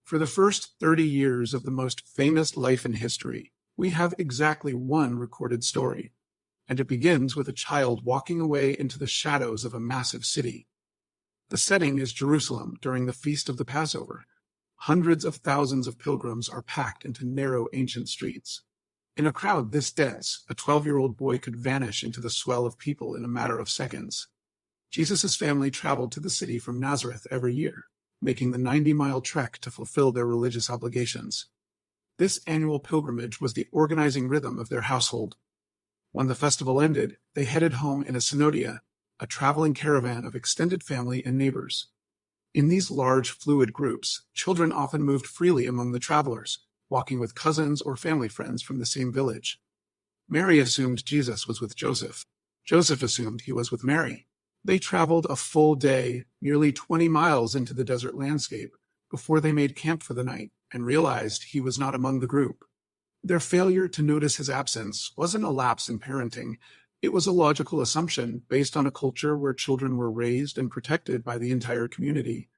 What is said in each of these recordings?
For the first 30 years of the most famous life in history, we have exactly one recorded story, and it begins with a child walking away into the shadows of a massive city. The setting is Jerusalem during the Feast of the Passover. Hundreds of thousands of pilgrims are packed into narrow ancient streets. In a crowd this dense, a 12-year-old boy could vanish into the swell of people in a matter of seconds. Jesus' family traveled to the city from Nazareth every year, making the 90-mile trek to fulfill their religious obligations. This annual pilgrimage was the organizing rhythm of their household. When the festival ended, they headed home in a synodia, a traveling caravan of extended family and neighbors. In these large, fluid groups, children often moved freely among the travelers, walking with cousins or family friends from the same village. Mary assumed Jesus was with Joseph. Joseph assumed he was with Mary. They traveled a full day, nearly 20 miles into the desert landscape, before they made camp for the night and realized he was not among the group. Their failure to notice his absence wasn't a lapse in parenting. It was a logical assumption based on a culture where children were raised and protected by the entire community.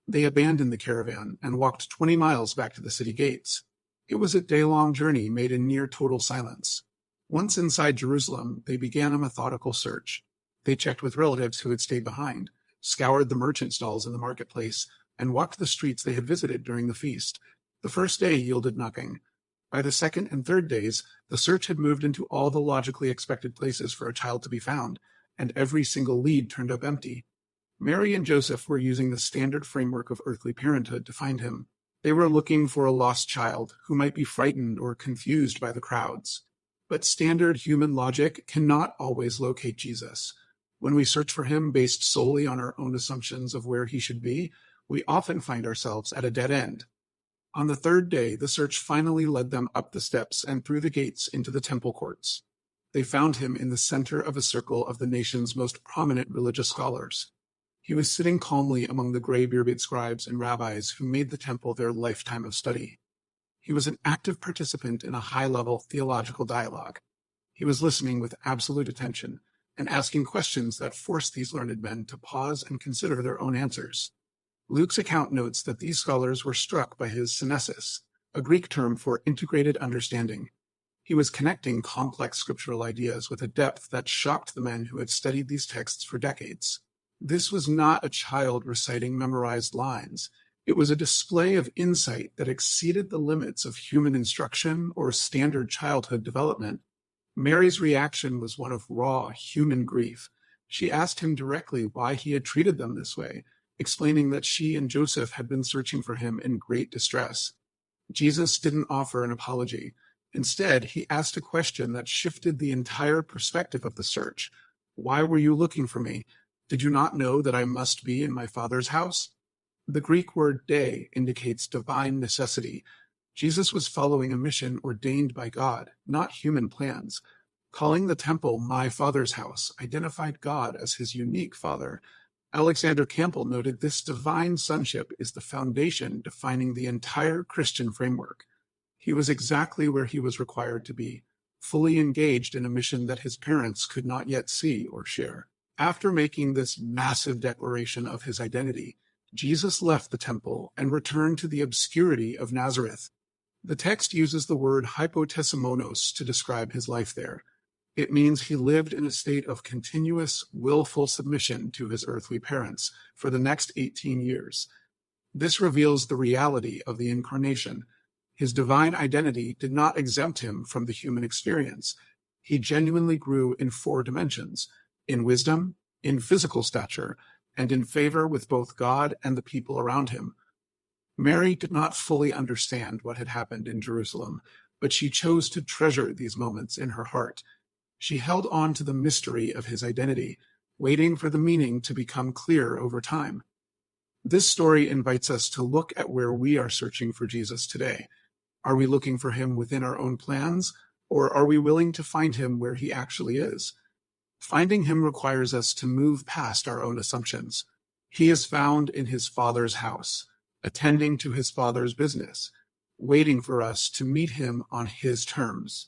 They abandoned the caravan and walked 20 miles back to the city gates. It was a day-long journey made in near total silence. Once inside Jerusalem, they began a methodical search. They checked with relatives who had stayed behind, scoured the merchant stalls in the marketplace, and walked the streets they had visited during the feast. The first day yielded nothing. By the second and third days, the search had moved into all the logically expected places for a child to be found, and every single lead turned up empty. Mary and Joseph were using the standard framework of earthly parenthood to find him. They were looking for a lost child who might be frightened or confused by the crowds. But standard human logic cannot always locate Jesus. When we search for him based solely on our own assumptions of where he should be, we often find ourselves at a dead end. On the third day, the search finally led them up the steps and through the gates into the temple courts. They found him in the center of a circle of the nation's most prominent religious scholars. He was sitting calmly among the gray-bearded scribes and rabbis who made the temple their lifetime of study. He was an active participant in a high-level theological dialogue. He was listening with absolute attention and asking questions that forced these learned men to pause and consider their own answers. Luke's account notes that these scholars were struck by his synesis, a Greek term for integrated understanding. He was connecting complex scriptural ideas with a depth that shocked the men who had studied these texts for decades. This was not a child reciting memorized lines. It was a display of insight that exceeded the limits of human instruction or standard childhood development. Mary's reaction was one of raw human grief. She asked him directly why he had treated them this way, explaining that she and Joseph had been searching for him in great distress. Jesus didn't offer an apology. Instead, he asked a question that shifted the entire perspective of the search. Why were you looking for me? Did you not know that I must be in my Father's house? The Greek word "dei" indicates divine necessity. Jesus was following a mission ordained by God, not human plans. Calling the temple my Father's house identified God as his unique Father. Alexander Campbell noted this divine sonship is the foundation defining the entire Christian framework. He was exactly where he was required to be, fully engaged in a mission that his parents could not yet see or share. After making this massive declaration of his identity, Jesus left the temple and returned to the obscurity of Nazareth. The text uses the word hypotesimonos to describe his life there. It means he lived in a state of continuous, willful submission to his earthly parents for the next 18 years. This reveals the reality of the incarnation. His divine identity did not exempt him from the human experience. He genuinely grew in 4 dimensions: in wisdom, in physical stature, and in favor with both God and the people around him. Mary did not fully understand what had happened in Jerusalem, but she chose to treasure these moments in her heart. She held on to the mystery of his identity, waiting for the meaning to become clear over time. This story invites us to look at where we are searching for Jesus today. Are we looking for him within our own plans, or are we willing to find him where he actually is? Finding him requires us to move past our own assumptions. He is found in his Father's house, attending to his Father's business, waiting for us to meet him on his terms.